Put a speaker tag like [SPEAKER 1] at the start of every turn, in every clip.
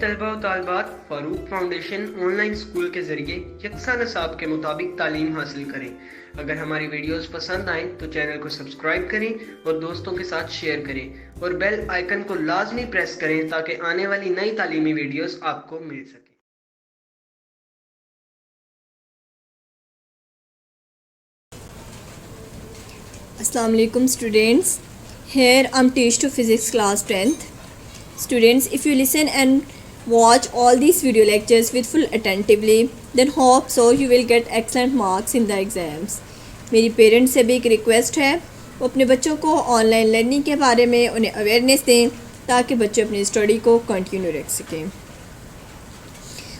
[SPEAKER 1] तलबा व तालिबात Farooq foundation online school के ज़रिए यकसा निसाब के मुताबिक तालीम हासिल करें। अगर हमारी वीडियोस पसंद आएँ तो चैनल को सब्सक्राइब करें और दोस्तों के साथ शेयर करें और बेल आइकन को लाजमी प्रेस करें ताकि आने वाली नई तालीमी वीडियोस आपको मिल सके।
[SPEAKER 2] Assalamu alaikum students. Here I'm teach to physics class 10th. Students, if you listen and watch all these video lectures with full attentively, then hope so you will get excellent marks in the exams. मेरी parents से भी एक request है, वो अपने बच्चों को online learning के बारे में उन्हें अवेयरनेस दें ताकि बच्चे अपनी स्टडी को कंटिन्यू रख सकें।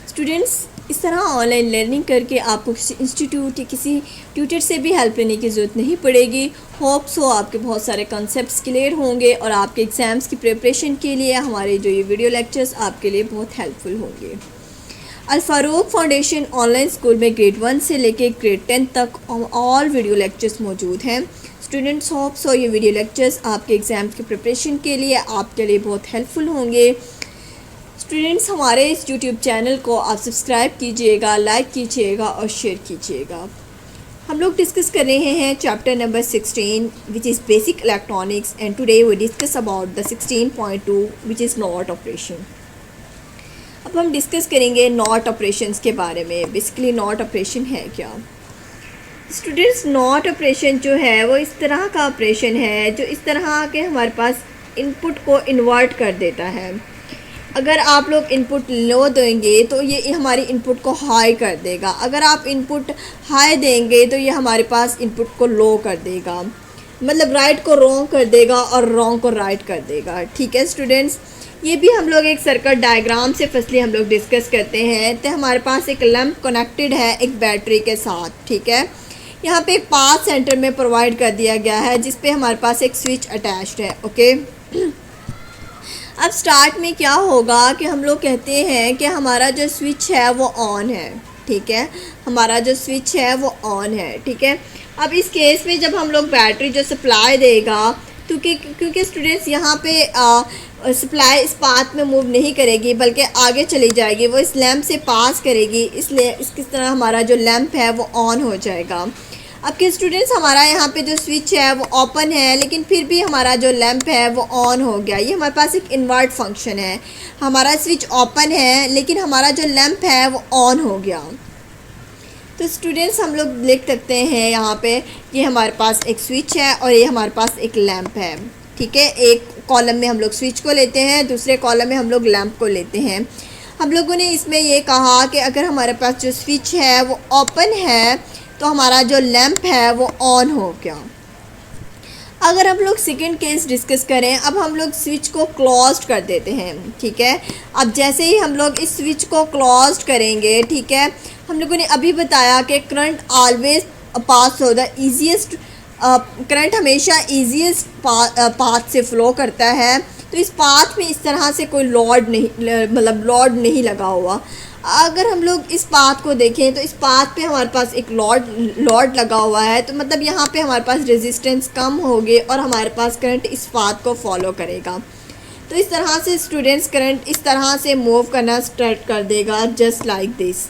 [SPEAKER 2] स्टूडेंट्स, इस तरह ऑनलाइन लर्निंग करके आपको किसी इंस्टीट्यूट या किसी ट्यूटर से भी हेल्प लेने की ज़रूरत नहीं पड़ेगी। होप सो आपके बहुत सारे कॉन्सेप्ट्स क्लियर होंगे और आपके एग्ज़ाम्स की प्रिपरेशन के लिए हमारे जो ये वीडियो लेक्चर्स आपके लिए बहुत हेल्पफुल होंगे। अल फ़ारूक फाउंडेशन ऑनलाइन स्कूल में ग्रेड 1 से लेके ग्रेड 10 तक ऑल वीडियो लेक्चर्स मौजूद हैं। स्टूडेंट्स, होप सो ये वीडियो लेक्चर्स आपके एग्ज़ाम्स की प्रिपरेशन के लिए आपके लिए बहुत हेल्पफुल होंगे। स्टूडेंट्स, हमारे इस यूट्यूब चैनल को आप सब्सक्राइब कीजिएगा, लाइक कीजिएगा और शेयर कीजिएगा। हम लोग डिस्कस कर रहे हैं chapter number 16 which is basic electronics and today we discuss about the 16.2 which is not operation. अब हम डिस्कस करेंगे नॉट ऑपरेशंस के बारे में। बेसिकली नॉट ऑपरेशन है क्या? स्टूडेंट्स, नॉट ऑपरेशन जो है वो इस तरह का ऑपरेशन है जो इस तरह के हमारे पास इनपुट को इन्वर्ट कर देता है। अगर आप लोग इनपुट लो देंगे तो ये हमारी इनपुट को हाई कर देगा। अगर आप इनपुट हाई देंगे तो ये हमारे पास इनपुट को लो कर देगा, मतलब राइट को रॉन्ग कर देगा और रॉन्ग को राइट कर देगा। ठीक है स्टूडेंट्स, ये भी हम लोग एक सर्किट डायग्राम से फर्स्टली हम लोग डिस्कस करते हैं। तो हमारे पास एक लैंप कनेक्टेड है एक बैटरी के साथ। ठीक है, यहाँ पे एक पाथ सेंटर में प्रोवाइड कर दिया गया है जिस पे हमारे पास एक स्विच अटैच्ड है। ओके, अब स्टार्ट में क्या होगा कि हम लोग कहते हैं कि हमारा जो स्विच है वो ऑन है। ठीक है, हमारा जो स्विच है वो ऑन है। ठीक है, अब इस केस में जब हम लोग बैटरी जो सप्लाई देगा, क्योंकि स्टूडेंट्स यहाँ पे सप्लाई इस पाथ में मूव नहीं करेगी बल्कि आगे चली जाएगी, वो इस लैंप से पास करेगी, इसलिए इसकी तरह हमारा जो लैंप है वो ऑन हो जाएगा। अब के स्टूडेंट्स, हमारा यहाँ पे जो स्विच है वो ओपन है लेकिन फिर भी हमारा जो लैंप है वो ऑन हो गया। ये हमारे पास एक इन्वर्ट फंक्शन है। हमारा स्विच ओपन है लेकिन हमारा जो लैंप है वो ऑन हो गया। तो स्टूडेंट्स, हम लोग लिख सकते हैं यहाँ पे ये हमारे पास एक स्विच है और ये हमारे पास एक लैंप है। ठीक है, एक कॉलम में हम लोग स्विच को लेते हैं, दूसरे कॉलम में हम लोग लैंप को लेते हैं। हम लोगों ने इसमें ये कहा कि अगर हमारे पास जो स्विच है वो ओपन है तो हमारा जो लैंप है वो ऑन हो गया। अगर हम लोग सेकंड केस डिस्कस करें, अब हम लोग स्विच को क्लोज्ड कर देते हैं। ठीक है, अब जैसे ही हम लोग इस स्विच को क्लोज्ड करेंगे, ठीक है, हम लोगों ने अभी बताया कि करंट ऑलवेज पास हो द ईजीएस्ट, करंट हमेशा ईजीएस्ट पाथ से फ़्लो करता है। तो इस पाथ में इस तरह से कोई लोड नहीं, मतलब लोड नहीं लगा हुआ। अगर हम लोग इस पाथ को देखें तो इस पाथ पे हमारे पास एक लोड लगा हुआ है, तो मतलब यहाँ पे हमारे पास रेजिस्टेंस कम होगी और हमारे पास करंट इस पाथ को फॉलो करेगा। तो इस तरह से स्टूडेंट्स करंट इस तरह से मूव करना स्टार्ट कर देगा, जस्ट लाइक दिस।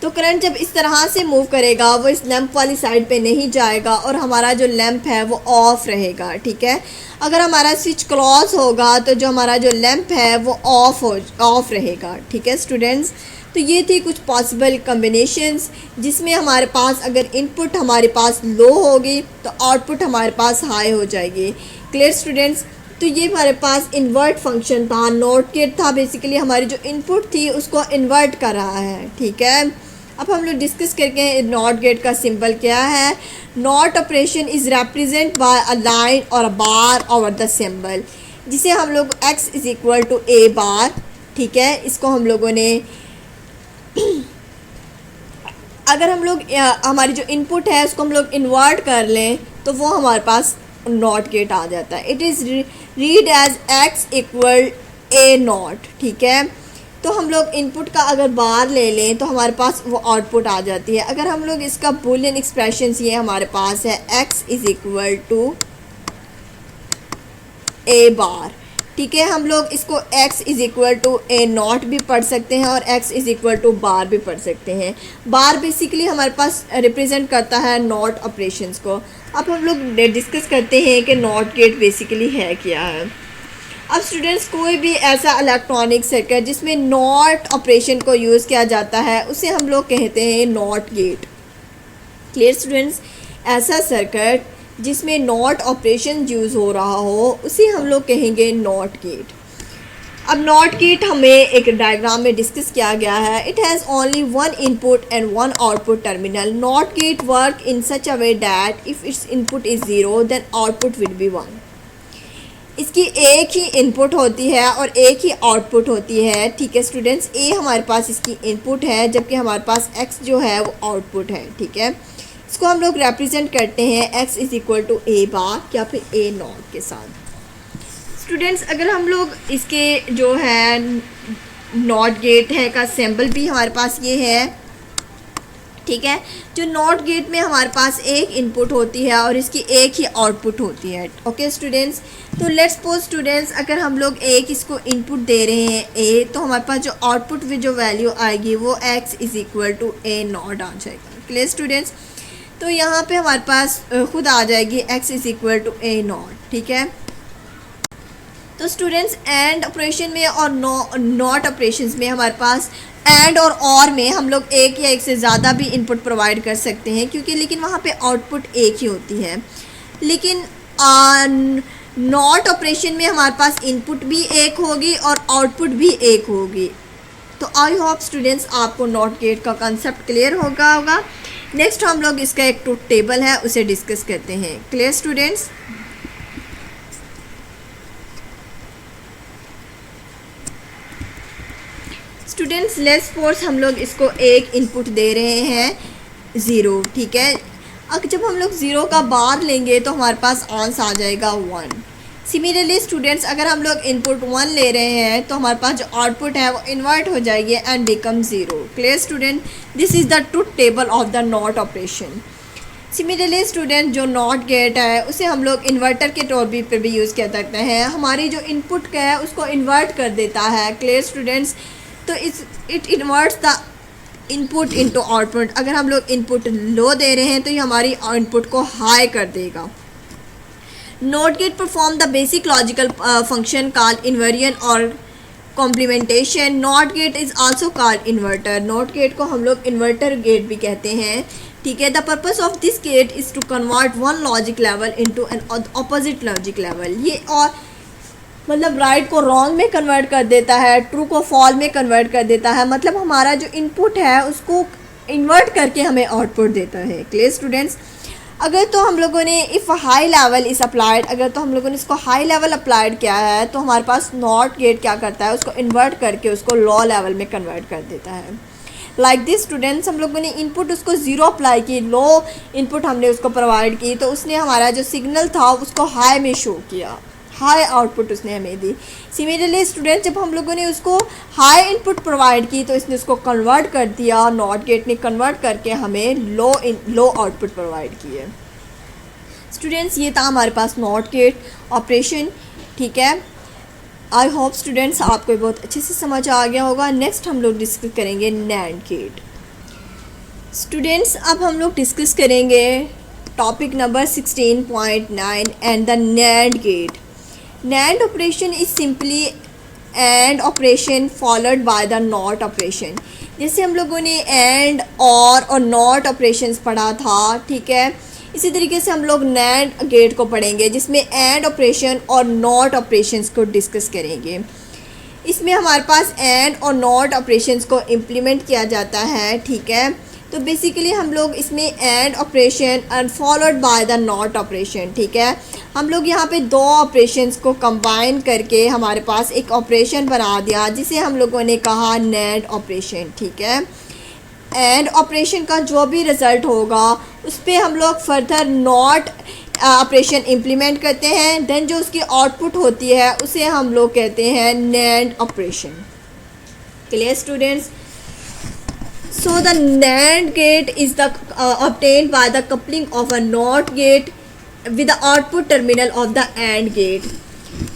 [SPEAKER 2] तो करंट जब इस तरह से मूव करेगा वो इस लैंप वाली साइड पे नहीं जाएगा और हमारा जो लैंप है वो ऑफ रहेगा। ठीक है, अगर हमारा स्विच क्लोज होगा तो जो हमारा जो लैंप है वो ऑफ रहेगा। ठीक है स्टूडेंट्स, तो ये थी कुछ पॉसिबल कम्बिनेशंस जिसमें हमारे पास अगर इनपुट हमारे पास लो होगी तो आउटपुट हमारे पास हाई हो जाएगी। Clear students? तो ये हमारे पास इन्वर्ट फंक्शन था, नॉट गेट था। बेसिकली हमारी जो इनपुट थी उसको इन्वर्ट कर रहा है। ठीक है, अब हम लोग डिस्कस करके नॉट गेट का सिंबल क्या है। Not operation is represent by a line और a bar over the symbol, जिसे हम लोग x is equal to a bar. ठीक है, इसको हम लोगों ने अगर हम लोग हमारी जो इनपुट है उसको हम लोग इन्वर्ट कर लें तो वो हमारे पास नॉट गेट आ जाता है। It is read as x equal a not. ठीक है, तो हम लोग इनपुट का अगर बार ले लें तो हमारे पास वो आउटपुट आ जाती है। अगर हम लोग इसका बूलियन एक्सप्रेशंस ये हमारे पास है x is equal to a bar. ठीक है, हम लोग इसको x is equal to A not भी पढ़ सकते हैं और x is equal to bar भी पढ़ सकते हैं। बार बेसिकली हमारे पास रिप्रेजेंट करता है नॉट ऑपरेशंस को। अब हम लोग डिस्कस करते हैं कि नॉट गेट बेसिकली है क्या है। अब स्टूडेंट्स, कोई भी ऐसा इलेक्ट्रॉनिक सर्किट जिसमें नॉट ऑपरेशन को यूज़ किया जाता है उसे हम लोग कहते हैं नॉट गेट। क्लियर स्टूडेंट्स, ऐसा सर्किट जिसमें नॉट ऑपरेशन यूज़ हो रहा हो उसे हम लोग कहेंगे नॉट गेट। अब नॉट गेट हमें एक डायग्राम में डिस्कस किया गया है। It has only one input and one output terminal. Not get work in such a way that if it's input is zero then output will be one. इसकी एक ही input होती है और एक ही आउटपुट होती है। ठीक है स्टूडेंट्स, ए हमारे पास इसकी इनपुट है जबकि हमारे पास एक्स जो है वो आउटपुट है। ठीक है, इसको हम लोग रिप्रेजेंट करते हैं x इज़ इक्वल टू ए बार या फिर ए नॉट के साथ। स्टूडेंट्स, अगर हम लोग इसके जो है नॉट गेट है का सिंबल भी हमारे पास ये है। ठीक है, जो नॉट गेट में हमारे पास एक इनपुट होती है और इसकी एक ही आउटपुट होती है। ओके स्टूडेंट्स, तो लेट्स सपोज स्टूडेंट्स, अगर हम लोग एक इसको इनपुट दे रहे हैं ए, तो हमारे पास जो आउटपुट में जो वैल्यू आएगी वो x is equal to A naught आ जाएगा। क्लियर स्टूडेंट्स, तो यहाँ पे हमारे पास खुद आ जाएगी x is equal to A not. ठीक है, तो स्टूडेंट्स एंड ऑपरेशन में और नॉट ऑपरेशंस में हमारे पास एंड और में हम लोग एक या एक से ज़्यादा भी इनपुट प्रोवाइड कर सकते हैं क्योंकि लेकिन वहाँ पे आउटपुट एक ही होती है। लेकिन नॉट ऑपरेशन में हमारे पास इनपुट भी एक होगी और आउटपुट भी एक होगी। तो आई होप स्टूडेंट्स आपको नॉट गेट का कंसेप्ट क्लियर होगा। नेक्स्ट हम लोग इसका एक ट्रुथ टेबल है उसे डिस्कस करते हैं। Clear students, students let's suppose हम लोग इसको एक इनपुट दे रहे हैं 0। ठीक है, अब जब हम लोग 0 का बाद लेंगे तो हमारे पास आंसर आ जाएगा 1। सिमिलरली स्टूडेंट्स, अगर हम लोग इनपुट 1 ले रहे हैं तो हमारे पास जो आउटपुट है वो इन्वर्ट हो जाएगी and become 0। Clear student, this is the truth table of the not operation. Similarly student, जो नॉट गेट है उसे हम लोग इन्वर्टर के तौर पर भी यूज़ कर सकते हैं। हमारी जो इनपुट का है उसको इन्वर्ट कर देता है। क्लियर स्टूडेंट्स, तो it इन्वर्ट्स the input into output. अगर हम लोग इनपुट लो दे रहे हैं तो ये हमारी इनपुट को हाई कर देगा। Not gate perform the basic logical function called inversion और complementation. Not gate is also called inverter. Not gate को हम लोग इन्वर्टर गेट भी कहते हैं। ठीक है, the purpose of this gate is to convert one logic level into an opposite logic level. ये और मतलब राइट को रॉन्ग में कन्वर्ट कर देता है, ट्रू को फॉल में कन्वर्ट कर देता है। मतलब हमारा जो इनपुट है उसको इन्वर्ट करके हमें आउटपुट देता है। क्लियर स्टूडेंट्स, अगर तो हम लोगों ने if high level is applied, अगर तो हम लोगों ने इसको हाई लेवल अप्लाइड किया है तो हमारे पास नॉट गेट क्या करता है, उसको इन्वर्ट करके उसको लो लेवल में कन्वर्ट कर देता है। लाइक दिस स्टूडेंट्स, हम लोगों ने इनपुट उसको 0 अप्लाई की, लो इनपुट हमने उसको प्रोवाइड की तो उसने हमारा जो सिग्नल था उसको हाई में शो किया, हाई आउटपुट उसने हमें दी। सिमिलरली स्टूडेंट, जब हम लोगों ने उसको हाई इनपुट प्रोवाइड की तो इसने उसको कन्वर्ट कर दिया, नॉट गेट ने कन्वर्ट करके हमें लो आउटपुट प्रोवाइड किए। स्टूडेंट्स, ये था हमारे पास नॉट गेट ऑपरेशन। ठीक है, आई होप स्टूडेंट्स आपको बहुत अच्छे से समझ आ गया होगा। नेक्स्ट हम लोग डिस्कस करेंगे नैंड गेट। स्टूडेंट्स, अब हम लोग डिस्कस करेंगे topic number 16.9 and the NAND gate. NAND operation is simply AND operation followed by the NOT operation। जैसे हम लोगों ने AND और NOT operations पढ़ा था, ठीक है, इसी तरीके से हम लोग NAND गेट को पढ़ेंगे जिसमें AND ऑपरेशन और NOT operations को डिस्कस करेंगे। इसमें हमारे पास AND और NOT operations को इम्प्लीमेंट किया जाता है। ठीक है, तो बेसिकली हम लोग इसमें AND operation and followed by the NOT operation. ठीक है, हम लोग यहाँ पे दो ऑपरेशंस को कंबाइन करके हमारे पास एक ऑपरेशन बना दिया जिसे हम लोगों ने कहा NAND ऑपरेशन। ठीक है, AND ऑपरेशन का जो भी रिज़ल्ट होगा उस पर हम लोग फर्दर NOT ऑपरेशन इम्प्लीमेंट करते हैं। देन जो उसकी आउटपुट होती है उसे हम लोग कहते हैं NAND operation. Clear students, so the NAND gate is the obtained by the coupling of a NOT gate with the output terminal of the AND gate।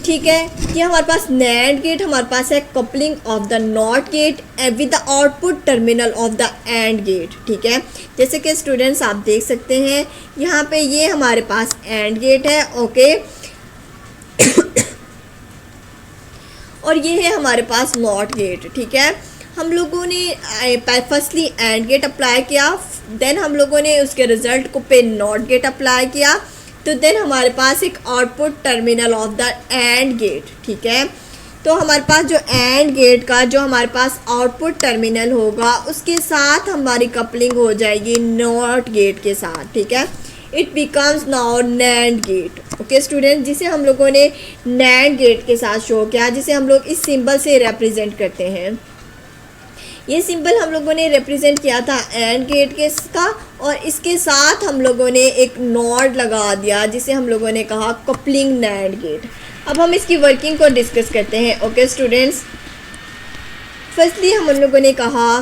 [SPEAKER 2] ठीक है। ये हमारे पास नैंड गेट हमारे पास है coupling of the NOT gate with the output terminal of the AND gate. ठीक है, जैसे कि स्टूडेंट्स आप देख सकते हैं यहाँ पे ये हमारे पास एंड गेट है, ओके और ये है हमारे पास नॉट गेट। ठीक है, हम लोगों ने फर्स्टली एंड गेट अप्लाई किया, देन हम लोगों ने उसके रिज़ल्ट को पे नॉट गेट अप्लाई किया, तो देन हमारे पास एक output terminal of the AND gate. ठीक है, तो हमारे पास जो एंड गेट का जो हमारे पास आउटपुट टर्मिनल होगा उसके साथ हमारी कपलिंग हो जाएगी नॉट गेट के साथ। ठीक है, it becomes now NAND gate. Okay student, जिसे हम लोगों ने नैंड गेट के साथ शो किया, जिसे हम लोग इस सिंबल से रिप्रेजेंट करते हैं। ये सिंबल हम लोगों ने रिप्रेजेंट किया था एंड गेट के का, और इसके साथ हम लोगों ने एक नॉट लगा दिया जिसे हम लोगों ने कहा कपलिंग नैंड गेट। अब हम इसकी वर्किंग को डिस्कस करते हैं। ओके स्टूडेंट्स, फर्स्टली हम लोगों ने कहा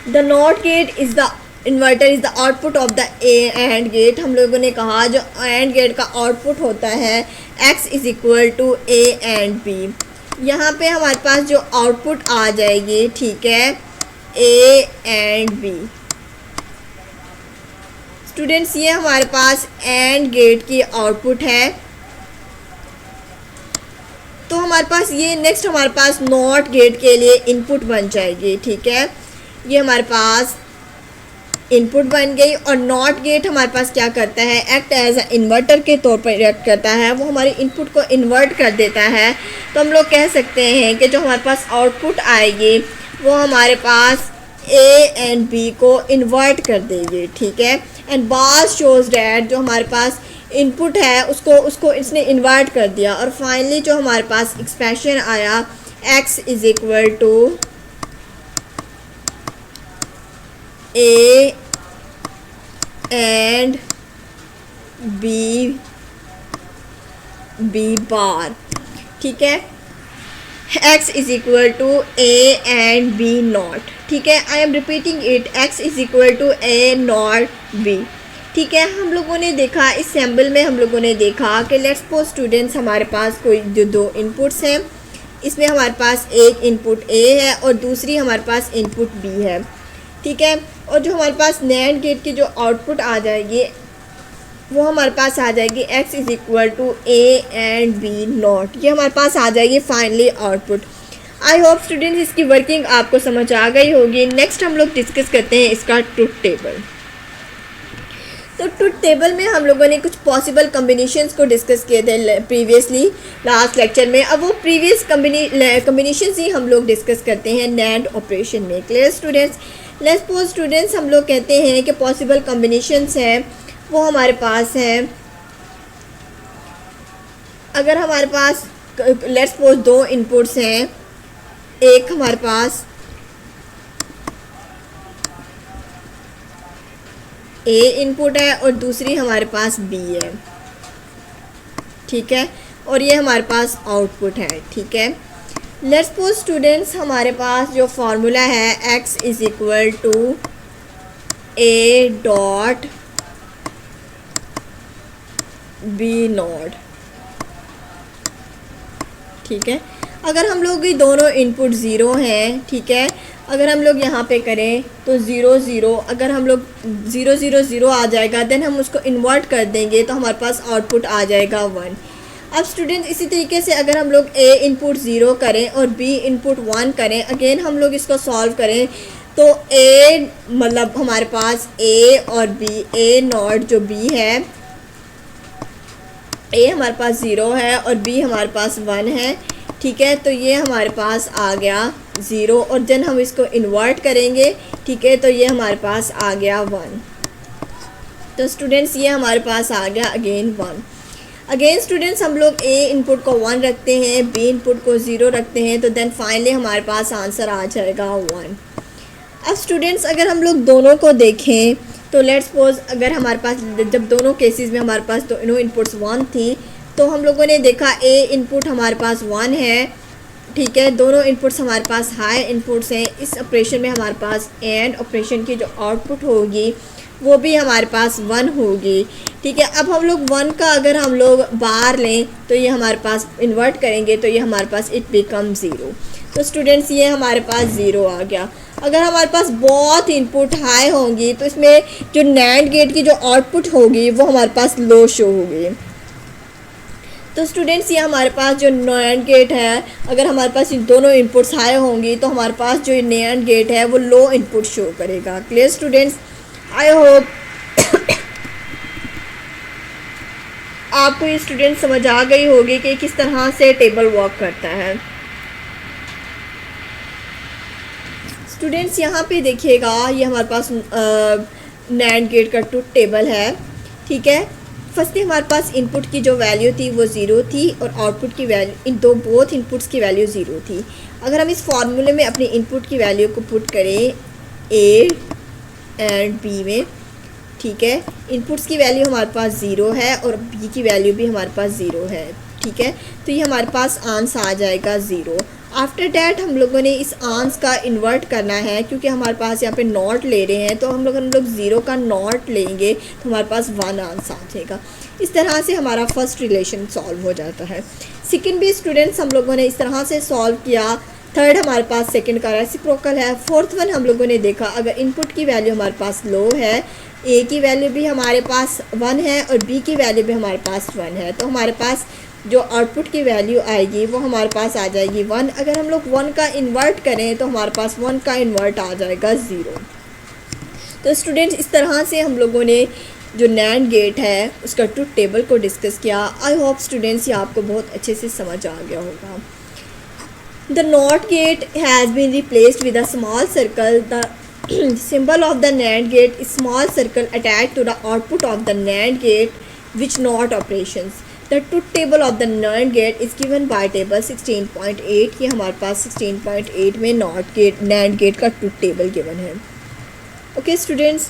[SPEAKER 2] the NOT gate is the inverter is the output of the AND gate. हम लोगों ने कहा जो एंड गेट का आउटपुट होता है x is equal to a and b। यहाँ पे हमारे पास जो आउटपुट आ जाएगी, ठीक है, a एंड b। स्टूडेंट्स, ये हमारे पास एंड गेट की आउटपुट है। तो हमारे पास ये नेक्स्ट हमारे पास नॉट गेट के लिए इनपुट बन जाएगी। ठीक है, ये हमारे पास इनपुट बन गई, और नॉट गेट हमारे पास क्या करता है, एक्ट एज अ इन्वर्टर के तौर पर एक्ट करता है, वो हमारे इनपुट को इन्वर्ट कर देता है। तो हम लोग कह सकते हैं कि जो हमारे पास आउटपुट आएगी वो हमारे पास ए एंड बी को इन्वर्ट कर देगी। ठीक है, एंड बास शोज डैट जो हमारे पास इनपुट है उसको इसने इन्वर्ट कर दिया, और फाइनली जो हमारे पास एक्सप्रेशन आया x is equal to A and B bar. ठीक है, x is equal to A and B not. ठीक है, I am repeating it, x is equal to A not B। ठीक है, हम लोगों ने देखा इस सैम्पल में हम लोगों ने देखा कि लेट्स सपोज स्टूडेंट्स हमारे पास कोई जो दो इनपुट्स हैं, इसमें हमारे पास एक इनपुट A है और दूसरी हमारे पास इनपुट B है। ठीक है, और जो हमारे पास नैंड गेट की जो आउटपुट आ जाएगी वो हमारे पास आ जाएगी x is equal to A and B not. ये हमारे पास आ जाएगी finally output. I hope students इसकी वर्किंग आपको समझ आ गई होगी। नेक्स्ट हम लोग डिस्कस करते हैं इसका ट्रुथ टेबल। तो ट्रुथ टेबल में हम लोगों ने कुछ पॉसिबल कम्बिनेशंस को डिस्कस किए थे प्रीवियसली लास्ट लेक्चर में। अब वो प्रीवियस कम्बिनेशंस ही हम लोग डिस्कस करते हैं नैंड ऑपरेशन में। Clear students, let's suppose students हम लोग कहते हैं कि पॉसिबल कम्बिनेशंस हैं वो हमारे पास हैं, अगर हमारे पास लेट्स सपोज दो इनपुट्स हैं, एक हमारे पास A इनपुट है और दूसरी हमारे पास B है। ठीक है, और ये हमारे पास आउटपुट है। ठीक है, लेट्स सपोज स्टूडेंट्स हमारे पास जो फार्मूला है x is equal to A dot B not. ठीक है, अगर हम लोग ये दोनों इनपुट ज़ीरो हैं, ठीक है, अगर हम लोग यहाँ पे करें तो 0 0, अगर हम लोग 0 0 0 आ जाएगा, देन हम उसको इन्वर्ट कर देंगे तो हमारे पास आउटपुट आ जाएगा 1। अब स्टूडेंट इसी तरीके से अगर हम लोग A इनपुट 0 करें और B इनपुट 1 करें, अगेन हम लोग इसको सॉल्व करें तो A मतलब हमारे पास A और B, A नॉट जो B है, A हमारे पास 0 है और B हमारे पास 1 है। ठीक है, तो ये हमारे पास आ गया 0, और देन हम इसको इन्वर्ट करेंगे। ठीक है, तो ये हमारे पास आ गया 1। तो स्टूडेंट्स ये हमारे पास आ गया अगेन 1। अगेन स्टूडेंट्स हम लोग A इनपुट को 1 रखते हैं, B इनपुट को 0 रखते हैं, तो देन फाइनली हमारे पास आंसर आ जाएगा 1। अब स्टूडेंट्स अगर हम लोग दोनों को देखें तो लेट्स सपोज अगर हमारे पास जब दोनों केसेस में हमारे पास दोनों इनपुट्स 1 थी, तो हम लोगों ने देखा A इनपुट हमारे पास 1 है ठीक है, दोनों इनपुट्स हमारे पास हाई इनपुट्स हैं। इस ऑपरेशन में हमारे पास एंड ऑपरेशन की जो आउटपुट होगी वो भी हमारे पास 1 होगी। ठीक है, अब हम लोग 1 का अगर हम लोग बाहर लें तो ये हमारे पास इन्वर्ट करेंगे तो ये हमारे पास इट बिकम 0। तो स्टूडेंट्स ये हमारे पास 0 आ गया। अगर हमारे पास बहुत इनपुट हाई होंगी तो इसमें जो नैंड गेट की जो आउटपुट होगी वो हमारे पास लो शो होगी। तो स्टूडेंट्स ये हमारे पास जो नैंड गेट है, अगर हमारे पास इन दोनों इनपुट्स हाई होंगी तो हमारे पास जो नैंड गेट है वो लो इनपुट शो करेगा। क्लियर स्टूडेंट्स, आई होप आपको ये स्टूडेंट समझ आ गई होगी कि किस तरह से टेबल वर्क करता है। स्टूडेंट्स यहाँ पे देखिएगा, ये हमारे पास नैंड गेट का ट्रुथ टेबल है। ठीक है, फर्स्टली हमारे पास इनपुट की जो वैल्यू थी वो 0 थी और आउटपुट की वैल्यू, इन बोथ इनपुट्स की वैल्यू 0 थी। अगर हम इस फार्मूले में अपनी इनपुट की वैल्यू को पुट करें ए एंड बी में, ठीक है, इनपुट्स की वैल्यू हमारे पास 0 है और बी की वैल्यू भी हमारे पास 0 है। ठीक है, तो ये हमारे पास आंसर आ जाएगा 0। आफ्टर डैट हम लोगों ने इस आंस का इन्वर्ट करना है, क्योंकि हमारे पास यहाँ पे नॉट ले रहे हैं तो हम लोग 0 का नॉट लेंगे तो हमारे पास 1 आंसर आ जाएगा। इस तरह से हमारा फर्स्ट रिलेशन सॉल्व हो जाता है। सेकंड भी स्टूडेंट्स हम लोगों ने इस तरह से सॉल्व किया। थर्ड हमारे पास सेकंड का रेसिप्रोकल है। फोर्थ वन हम लोगों ने देखा, अगर इनपुट की वैल्यू हमारे पास लो है, ए की वैल्यू भी हमारे पास 1 है और बी की वैल्यू भी हमारे पास 1 है, तो हमारे पास जो आउटपुट की वैल्यू आएगी वो हमारे पास आ जाएगी 1। अगर हम लोग 1 का इन्वर्ट करें तो हमारे पास 1 का इन्वर्ट आ जाएगा 0। तो स्टूडेंट्स इस तरह से हम लोगों ने जो नैंड गेट है उसका ट्रुथ टेबल को डिस्कस किया। आई होप स्टूडेंट्स ये आपको बहुत अच्छे से समझ आ गया होगा। The NOT gate has been replaced with a small circle. The symbol of the NAND gate is small circle attached to the output of the NAND gate which NOT operations. The truth table of the NAND gate is given by table 16.8। ये हमारे पास 16.8 में NAND gate का truth table given है। Okay students,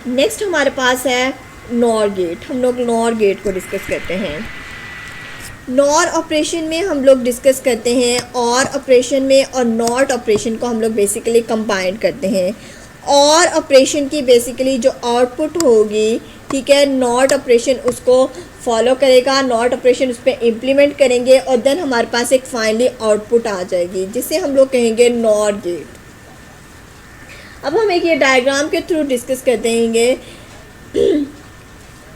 [SPEAKER 2] next हमारे पास है NOR gate. हम लोग NOR गेट को डिस्कस करते हैं। नॉर ऑपरेशन में हम लोग डिस्कस करते हैं और ऑपरेशन में और नॉट ऑपरेशन को हम लोग बेसिकली कंबाइन करते हैं। और ऑपरेशन की बेसिकली जो आउटपुट होगी, ठीक है, नॉट ऑपरेशन उसको फॉलो करेगा, नॉट ऑपरेशन उस पर इम्प्लीमेंट करेंगे और देन हमारे पास एक फाइनली आउटपुट आ जाएगी जिसे हम लोग कहेंगे नॉर गेट। अब हम एक ये डायग्राम के थ्रू डिस्कस कर देंगे।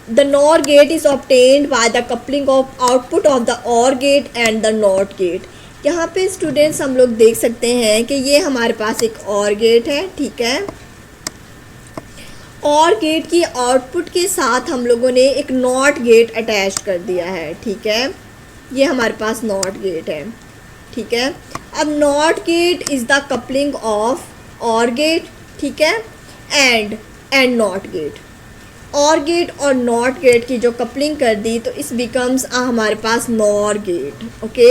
[SPEAKER 2] The NOR gate is obtained by the coupling of output of the OR gate and the NOT gate। यहाँ पे स्टूडेंट्स हम लोग देख सकते हैं कि ये हमारे पास एक OR गेट है। ठीक है, OR गेट की आउटपुट के साथ हम लोगों ने एक NOT गेट अटैच कर दिया है। ठीक है, ये हमारे पास NOT गेट है। ठीक है, अब NOT gate is the coupling of OR gate, ठीक है, and NOT gate. OR gate और NOT गेट की जो कपलिंग कर दी तो इस बिकम्स हमारे पास NOR गेट। ओके,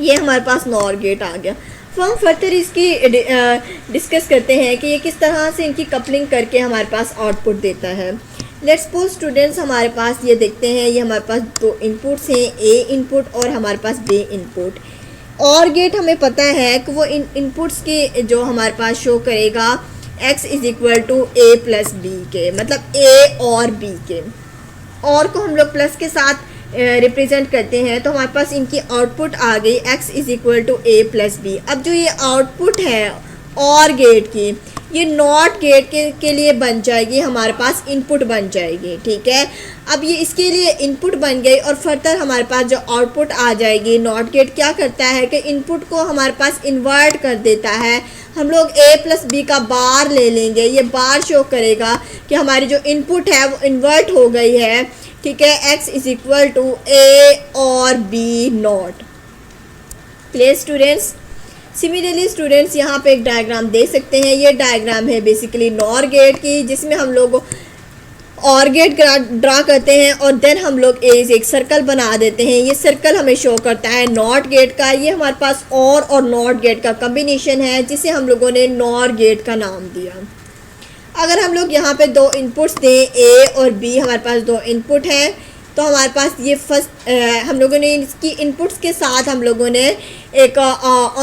[SPEAKER 2] ये हमारे पास NOR गेट आ गया। तो हम फर्दर इसकी डिस्कस करते हैं कि ये किस तरह से इनकी कपलिंग करके हमारे पास आउटपुट देता है। लेट्स सपोज स्टूडेंट्स हमारे पास ये देखते हैं, ये हमारे पास 2 इनपुट्स हैं, A इनपुट और हमारे पास B इनपुट। OR गेट हमें पता है कि वो इन इनपुट्स के जो हमारे पास शो करेगा x is equal to A plus B के, मतलब A और B के। और को हम लोग प्लस के साथ रिप्रेजेंट करते हैं तो हमारे पास इनकी आउटपुट आ गई x is equal to A plus B. अब जो ये आउटपुट है OR गेट की, ये नॉट गेट के लिए बन जाएगी, हमारे पास इनपुट बन जाएगी। ठीक है, अब ये इसके लिए इनपुट बन गई और फर्दर हमारे पास जो आउटपुट आ जाएगी, नॉट गेट क्या करता है कि इनपुट को हमारे पास इन्वर्ट कर देता है। हम लोग A प्लस बी का बार ले लेंगे, ये बार शो करेगा कि हमारी जो इनपुट है वो इन्वर्ट हो गई है। ठीक है, x is equal to A और B not. Clear students, similarly students यहाँ पे एक डायग्राम दे सकते हैं। ये डायग्राम है बेसिकली नॉर गेट की, जिसमें हम लोग OR गेट ड्रा करते हैं और देन हम लोग एक सर्कल बना देते हैं। ये सर्कल हमें शो करता है नॉट गेट का। ये हमारे पास और नॉट गेट का कम्बिनेशन है जिसे हम लोगों ने नॉर गेट का नाम दिया। अगर हम लोग यहाँ पे 2 इनपुट्स दें, A और B, हमारे पास 2 इनपुट हैं, तो हमारे पास ये फर्स्ट हम लोगों ने इसकी इनपुट्स के साथ हम लोगों ने एक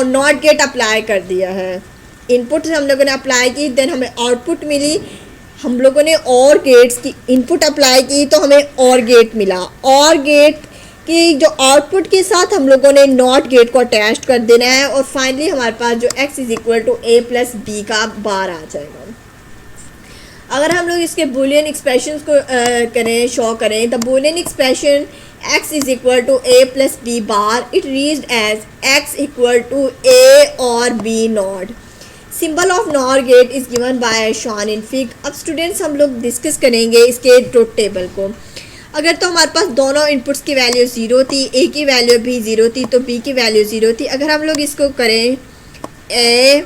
[SPEAKER 2] नॉट गेट अप्लाई कर दिया है। इनपुट हम लोगों ने अप्लाई की, देन हमें आउटपुट मिली, हम लोगों ने और गेट्स की इनपुट अप्लाई की तो हमें और गेट मिला। और गेट की जो आउटपुट के साथ हम लोगों ने नॉट गेट को अटैच कर देना है और फाइनली हमारे पास जो x is equal to a plus B का बार आ जाएगा। अगर हम लोग इसके बूलियन एक्सप्रेशंस को करें, शो करें, the Boolean expression x is equal to a plus B bar it reached as x equal to a और b not. Symbol of NOR gate is given by shown in fig. अब students हम लोग discuss करेंगे इसके truth table को। अगर तो हमारे पास दोनों इनपुट्स की वैल्यू 0 थी, a की वैल्यू भी 0 थी तो b की वैल्यू 0 थी। अगर हम लोग इसको करें a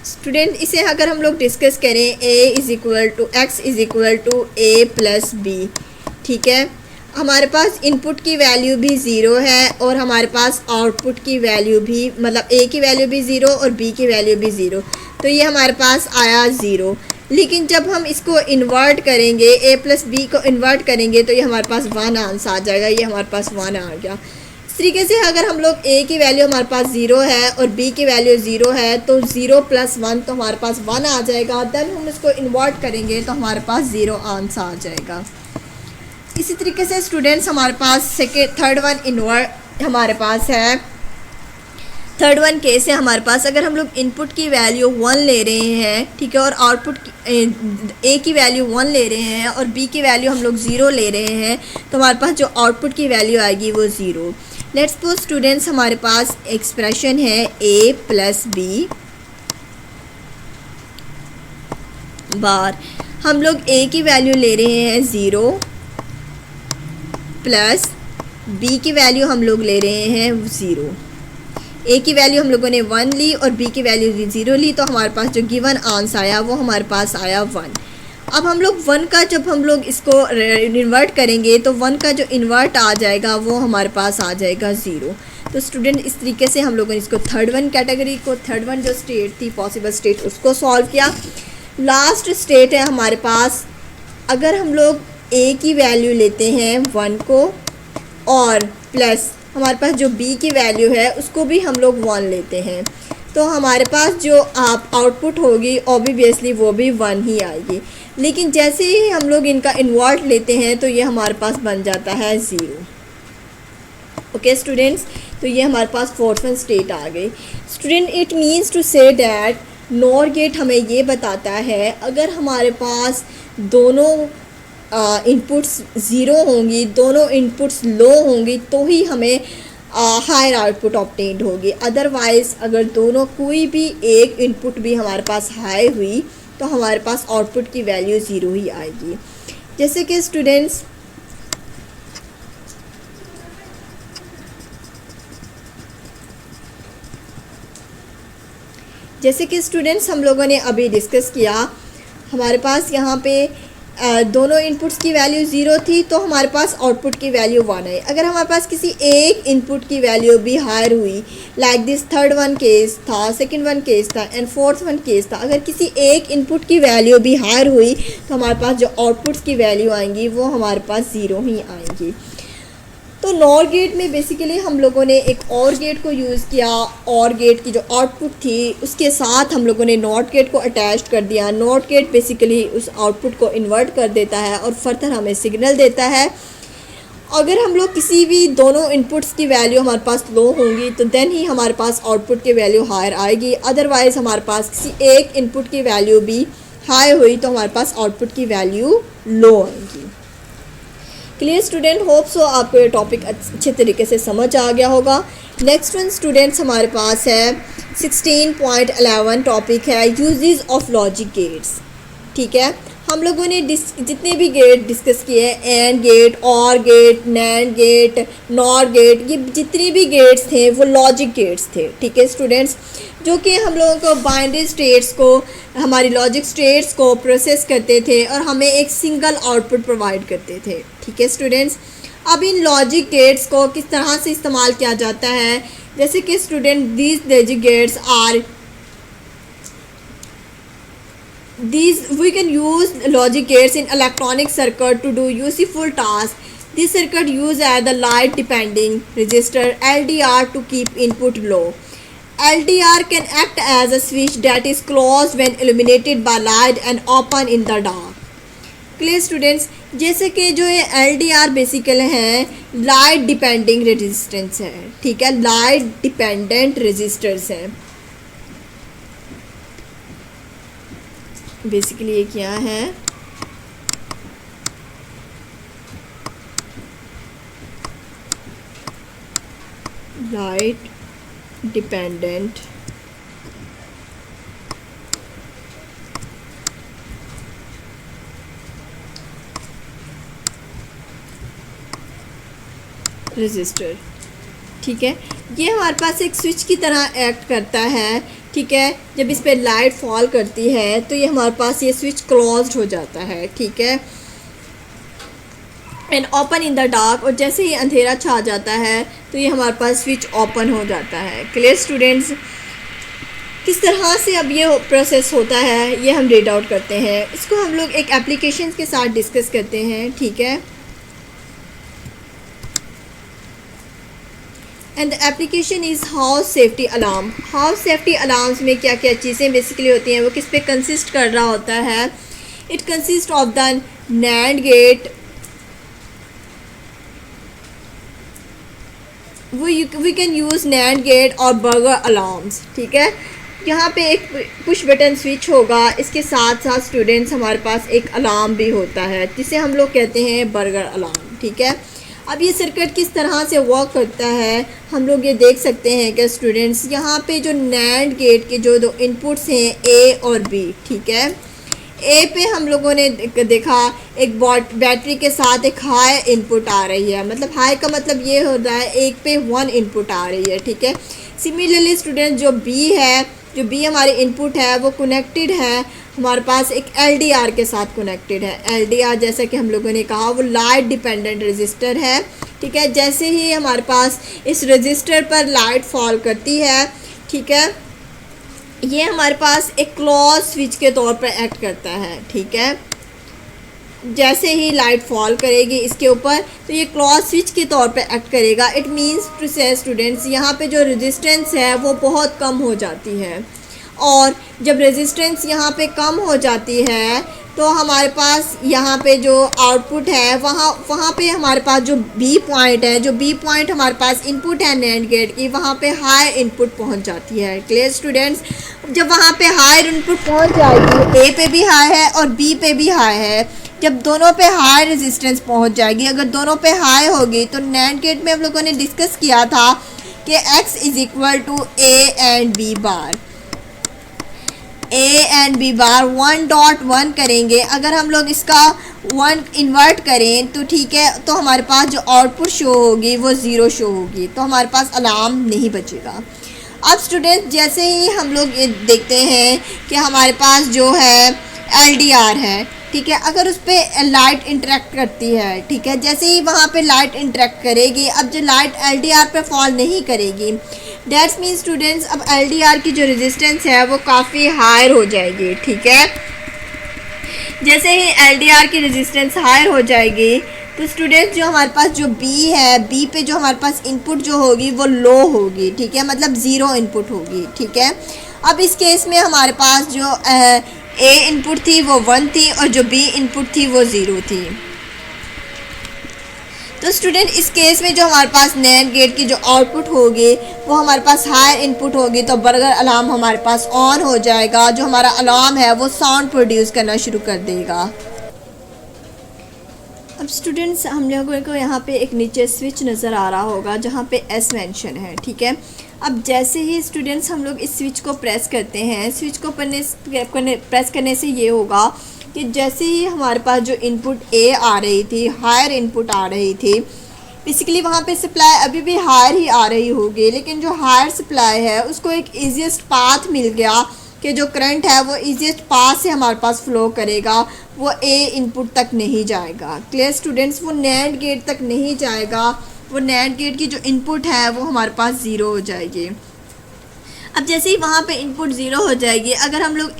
[SPEAKER 2] स्टूडेंट इसे अगर हम लोग डिस्कस करें a is equal to x is equal to a plus B, ठीक है। हमारे पास इनपुट की वैल्यू भी 0 है और हमारे पास आउटपुट की वैल्यू भी, मतलब a की वैल्यू भी 0 और b की वैल्यू भी 0, तो ये हमारे पास आया 0। लेकिन जब हम इसको इन्वर्ट करेंगे, a प्लस बी को इन्वर्ट करेंगे तो ये हमारे पास 1 आंसर आ जाएगा। ये हमारे पास 1 आ गया। इस तरीके से अगर हम लोग a की वैल्यू हमारे पास 0 है और b की वैल्यू 0 है तो 0 प्लस 1 तो हमारे पास 1 आ जाएगा। देन हम इसको इन्वर्ट करेंगे तो हमारे पास 0 आंसर आ जाएगा। इसी तरीके से स्टूडेंट्स हमारे पास थर्ड वन इन्वर्ट हमारे पास है। थर्ड वन केस है हमारे पास, अगर हम लोग इनपुट की वैल्यू 1 ले रहे हैं, ठीक है, और आउटपुट a की वैल्यू 1 ले रहे हैं और b की वैल्यू हम लोग 0 ले रहे हैं तो हमारे पास जो आउटपुट की वैल्यू आएगी वो 0। लेट्स सपोज स्टूडेंट्स हमारे पास एक्सप्रेशन है a प्लस बी बार। हम लोग a की वैल्यू ले रहे हैं 0 प्लस b की वैल्यू हम लोग ले रहे हैं 0। a की वैल्यू हम लोगों ने 1 ली और b की वैल्यू 0 ली तो हमारे पास जो गिवन आंसर आया वो हमारे पास आया 1। अब हम लोग 1 का जब हम लोग इसको इन्वर्ट करेंगे तो 1 का जो इन्वर्ट आ जाएगा वो हमारे पास आ जाएगा 0। तो स्टूडेंट इस तरीके से हम लोगों ने इसको थर्ड वन कैटेगरी को, थर्ड वन जो स्टेट थी पॉसिबल स्टेट, उसको सॉल्व किया। लास्ट स्टेट है हमारे पास, अगर हम लोग a की वैल्यू लेते हैं 1 को और प्लस हमारे पास जो b की वैल्यू है उसको भी हम लोग 1 लेते हैं तो हमारे पास जो आप आउटपुट होगी ऑब्वियसली वो भी 1 ही आएगी। लेकिन जैसे ही हम लोग इनका इन्वर्ट लेते हैं तो ये हमारे पास बन जाता है 0। ओके स्टूडेंट्स, तो ये हमारे पास फोर्थ वन स्टेट आ गई। Student it means to say that NOR gate हमें ये बताता है अगर हमारे पास दोनों इनपुट्स 0 होंगी, दोनों इनपुट्स लो होंगी तो ही हमें हायर आउटपुट ऑब्टेन्ड होगी। अदरवाइज़ अगर दोनों कोई भी एक इनपुट भी हमारे पास हाई हुई तो हमारे पास आउटपुट की वैल्यू 0 ही आएगी। जैसे कि स्टूडेंट्स हम लोगों ने अभी डिस्कस किया, हमारे पास यहाँ पे दोनों इनपुट्स की वैल्यू 0 थी तो हमारे पास आउटपुट की वैल्यू 1 है। अगर हमारे पास किसी एक इनपुट की वैल्यू भी हायर हुई, like this third one case था, सेकंड वन केस था एंड फोर्थ वन केस था, अगर किसी एक इनपुट की वैल्यू भी हायर हुई तो हमारे पास जो आउटपुट्स की वैल्यू आएंगी वो हमारे पास 0 ही आएंगी। तो नॉर गेट में बेसिकली हम लोगों ने एक और गेट को यूज़ किया, और गेट की जो आउटपुट थी उसके साथ हम लोगों ने नॉट गेट को अटैच कर दिया। नॉट गेट बेसिकली उस आउटपुट को इन्वर्ट कर देता है और फर्दर हमें सिग्नल देता है। अगर हम लोग किसी भी दोनों इनपुट्स की वैल्यू हमारे पास लो होंगी तो देन ही हमारे पास आउटपुट की वैल्यू हायर आएगी। अदरवाइज़ हमारे पास किसी एक इनपुट की वैल्यू भी हाई हुई तो हमारे पास आउटपुट की वैल्यू लो आएगी। क्लियर स्टूडेंट, होप सो आपको ये टॉपिक अच्छे तरीके से समझ आ गया होगा। नेक्स्ट वन स्टूडेंट्स हमारे पास है 16.11 टॉपिक है यूजेस ऑफ लॉजिक गेट्स। ठीक है, हम लोगों ने जितने भी गेट डिस्कस किए हैं, AND gate, OR gate, NAND gate, NOR gate, ये जितने भी गेट्स थे वो लॉजिक गेट्स थे। ठीक है स्टूडेंट्स, जो कि हम लोगों को बाइनरी स्टेट्स को, हमारी लॉजिक स्टेट्स को प्रोसेस करते थे और हमें एक सिंगल आउटपुट प्रोवाइड करते थे। ठीक है स्टूडेंट्स, अब इन लॉजिक गेट्स को किस तरह से इस्तेमाल किया जाता है, जैसे कि student these logic gates are these we can use logic gates in electronic circuit to do useful tasks. This circuit use as the light depending resistor LDR to keep input low. LDR can act as a switch that is closed when illuminated by light and open in the dark. Clear students, जैसे कि जो ये LDR basically हैं light depending resistance है, ठीक है, light dependent resistors हैं। Basically ये क्या है, लाइट डिपेंडेंट रजिस्टर, ठीक है। ये हमारे पास एक स्विच की तरह एक्ट करता है, ठीक है। जब इस पर लाइट फॉल करती है तो ये हमारे पास ये स्विच क्लोज्ड हो जाता है, ठीक है, and open in the dark, और जैसे ही अंधेरा छा जाता है तो ये हमारे पास स्विच ओपन हो जाता है। क्लियर स्टूडेंट्स, किस तरह से अब ये प्रोसेस होता है ये हम रीड आउट करते हैं। इसको हम लोग एक एप्लीकेशन के साथ डिस्कस करते हैं, ठीक है। And the application is house safety alarm. House safety alarms में क्या क्या चीज़ें बेसिकली होती हैं, वो किस पे कंसिस्ट कर रहा होता है। It consist of the NAND gate, we can use NAND gate और बर्गर अलार्म्स, ठीक है। यहाँ पे एक पुश बटन स्विच होगा, इसके साथ साथ स्टूडेंट्स हमारे पास एक अलार्म भी होता है जिसे हम लोग कहते हैं बर्गर अलार्म, ठीक है। अब ये सर्किट किस तरह से वर्क करता है हम लोग ये देख सकते हैं कि स्टूडेंट्स यहाँ पे जो नैंड गेट के जो दो इनपुट्स हैं ए और बी, ठीक है। ए पे हम लोगों ने देखा एक बैटरी के साथ एक हाई इनपुट आ रही है, मतलब हाई का मतलब ये होता है एक पे 1 इनपुट आ रही है, ठीक है। सिमिलरली स्टूडेंट जो बी है, जो बी हमारी इनपुट है वो कनेक्टेड है हमारे पास एक LDR के साथ कनेक्टेड है। LDR जैसा कि हम लोगों ने कहा वो लाइट डिपेंडेंट रजिस्टर है, ठीक है। जैसे ही हमारे पास इस रजिस्टर पर लाइट फॉल करती है, ठीक है, ये हमारे पास एक क्लोज स्विच के तौर पर एक्ट करता है, ठीक है। जैसे ही लाइट फॉल करेगी इसके ऊपर तो ये क्लोज स्विच के तौर पे एक्ट करेगा। इट मींस टू से स्टूडेंट्स यहाँ पे जो रेजिस्टेंस है वो बहुत कम हो जाती है, और जब रेजिस्टेंस यहाँ पे कम हो जाती है तो हमारे पास यहाँ पे जो आउटपुट है वहाँ पे हमारे पास जो बी पॉइंट है, जो बी पॉइंट हमारे पास इनपुट है नैंड गेट की, वहाँ पे हाई इनपुट पहुँच जाती है। क्लियर स्टूडेंट्स, जब वहाँ पे हाई इनपुट पहुँच जाएगी, ए पे भी हाई है और बी पे भी हाई है, जब दोनों पे हाई रेजिस्टेंस पहुँच जाएगी, अगर दोनों पे हाई होगी तो नैंड गेट में हम लोगों ने डिस्कस किया था कि x is equal to A and B bar, A and B bar 1.1 करेंगे। अगर हम लोग इसका 1 इन्वर्ट करें तो ठीक है, तो हमारे पास जो आउटपुट शो होगी वो 0 शो होगी, तो हमारे पास अलार्म नहीं बचेगा। अब स्टूडेंट जैसे ही हम लोग ये देखते हैं कि हमारे पास जो है LDR है, ठीक है, अगर उस पर लाइट इंटरेक्ट करती है, ठीक है, जैसे ही वहाँ पे लाइट इंटरेक्ट करेगी, अब जो लाइट LDR पे फॉल नहीं करेगी, दैट्स मीन स्टूडेंट्स अब LDR की जो रेजिस्टेंस है वो काफ़ी हायर हो जाएगी, ठीक है। जैसे ही LDR की रेजिस्टेंस हायर हो जाएगी तो स्टूडेंट्स जो हमारे पास जो B है, B पे जो हमारे पास इनपुट जो होगी वो लो होगी, ठीक है, मतलब 0 इनपुट होगी, ठीक है। अब इस केस में हमारे पास जो A इनपुट थी वो 1 थी और जो B इनपुट थी वो 0 थी। तो स्टूडेंट इस केस में जो हमारे पास नैंड गेट की जो आउटपुट होगी वो हमारे पास हायर इनपुट होगी, तो बर्गर अलार्म हमारे पास ऑन हो जाएगा। जो हमारा अलार्म है वो साउंड प्रोड्यूस करना शुरू कर देगा। अब स्टूडेंट्स हम लोगों को यहाँ पे एक नीचे स्विच नज़र आ रहा होगा जहाँ पे S मेंशन है, ठीक है। अब जैसे ही स्टूडेंट्स हम लोग इस स्विच को प्रेस करते हैं, स्विच को प्रेस करने से ये होगा कि जैसे ही हमारे पास जो इनपुट A आ रही थी, हायर इनपुट आ रही थी, बेसिकली वहाँ पे सप्लाई अभी भी हायर ही आ रही होगी, लेकिन जो हायर सप्लाई है उसको एक ईजीएस्ट पाथ मिल गया कि जो करंट है वो ईजीएस्ट पाथ से हमारे पास फ्लो करेगा, वो A इनपुट तक नहीं जाएगा। क्लियर स्टूडेंट्स, वो नैंड गेट तक नहीं जाएगा, वो नैंड गेट की जो इनपुट है वो हमारे पास 0 हो जाएगी। अब जैसे ही वहाँ पे इनपुट 0 हो जाएगी, अगर हम लोग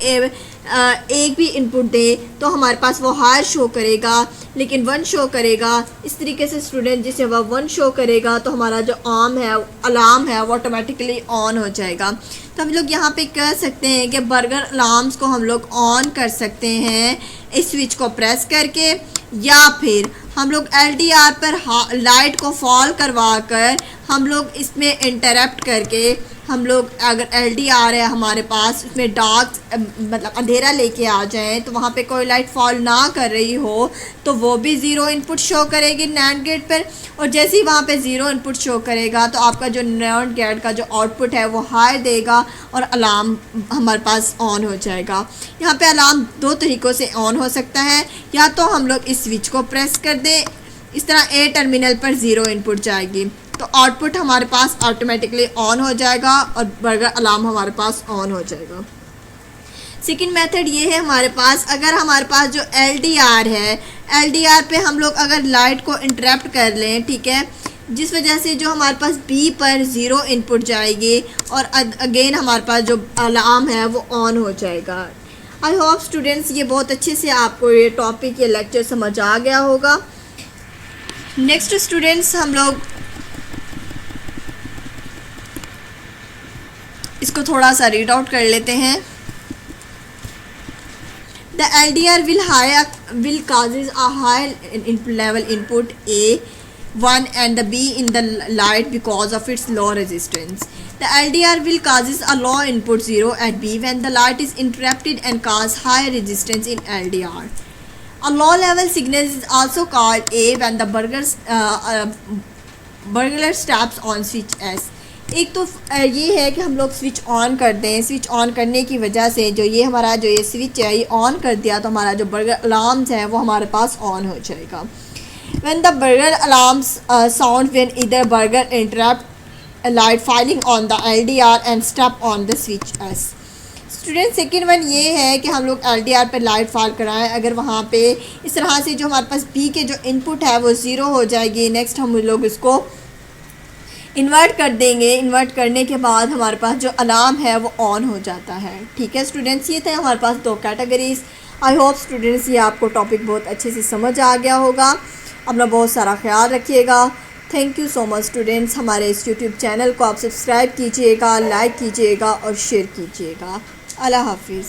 [SPEAKER 2] एक भी इनपुट दे तो हमारे पास वो हायर शो करेगा, लेकिन 1 शो करेगा। इस तरीके से स्टूडेंट जिसे वह 1 शो करेगा तो हमारा जो अलार्म है वो ऑटोमेटिकली ऑन हो जाएगा। तो हम लोग यहाँ पे कह सकते हैं कि बर्गर अलार्म्स को हम लोग ऑन कर सकते हैं इस स्विच को प्रेस करके, या फिर हम लोग LDR पर लाइट को फॉल करवा कर हम लोग इसमें इंटरप्ट करके हम लोग अगर LDR है हमारे पास उसमें डार्क मतलब अंधेरा लेके आ जाए तो वहाँ पे कोई लाइट फॉल ना कर रही हो तो वो भी 0 इनपुट शो करेगी NAND गेट पर। और जैसे ही वहाँ पे 0 इनपुट शो करेगा तो आपका जो NAND गेट का जो आउटपुट है वो हाई देगा और अलार्म हमारे पास ऑन हो जाएगा। यहाँ पे अलार्म 2 तरीक़ों से ऑन हो सकता है, या तो हम लोग इस स्विच को प्रेस कर दें, इस तरह A टर्मिनल पर 0 इनपुट जाएगी तो आउटपुट हमारे पास ऑटोमेटिकली ऑन हो जाएगा और बर्गर अलार्म हमारे पास ऑन हो जाएगा। सेकंड मेथड ये है हमारे पास, अगर हमारे पास जो LDR है, LDR पे हम लोग अगर लाइट को इंटरप्ट कर लें, ठीक है, जिस वजह से जो हमारे पास B पर 0 इनपुट जाएगी और अगेन हमारे पास जो अलार्म है वो ऑन हो जाएगा। आई होप स्टूडेंट्स ये बहुत अच्छे से आपको ये टॉपिक ये लेक्चर समझ आ गया होगा। नेक्स्ट स्टूडेंट्स हम लोग इसको थोड़ा सा रीड आउट कर लेते हैं। The LDR will causes a high level input A1 and the B in the light because of its low resistance. The LDR will causes a low input 0 at B when the light is interrupted and cause high resistance in LDR. A low level signal is also called A when the burglar steps on switch S. एक तो ये है कि हम लोग switch on कर दें, switch on करने की वजह से जो ये हमारा जो ये स्विच है ये ऑन कर दिया तो हमारा जो बर्गर अलार्म्स है वो हमारे पास ऑन हो जाएगा। When the burger alarms sound when either burger interrupt light filing on the LDR and step on the switch S. Student second one ये है कि हम लोग LDR पर लाइट फॉल कराएं, अगर वहाँ पे इस तरह से जो हमारे पास B के जो इनपुट है वो 0 हो जाएगी। नेक्स्ट हम लोग इसको इन्वर्ट कर देंगे, इन्वर्ट करने के बाद हमारे पास जो अलार्म है वो ऑन हो जाता है। ठीक है स्टूडेंट्स, ये थे हमारे पास 2 कैटेगरीज। आई होप स्टूडेंट्स ये आपको टॉपिक बहुत अच्छे से समझ आ गया होगा। अपना बहुत सारा ख्याल रखिएगा। Thank you so much students. हमारे इस यूट्यूब चैनल को आप सब्सक्राइब कीजिएगा, लाइक कीजिएगा और शेयर कीजिएगा। अल्लाह हाफिज़।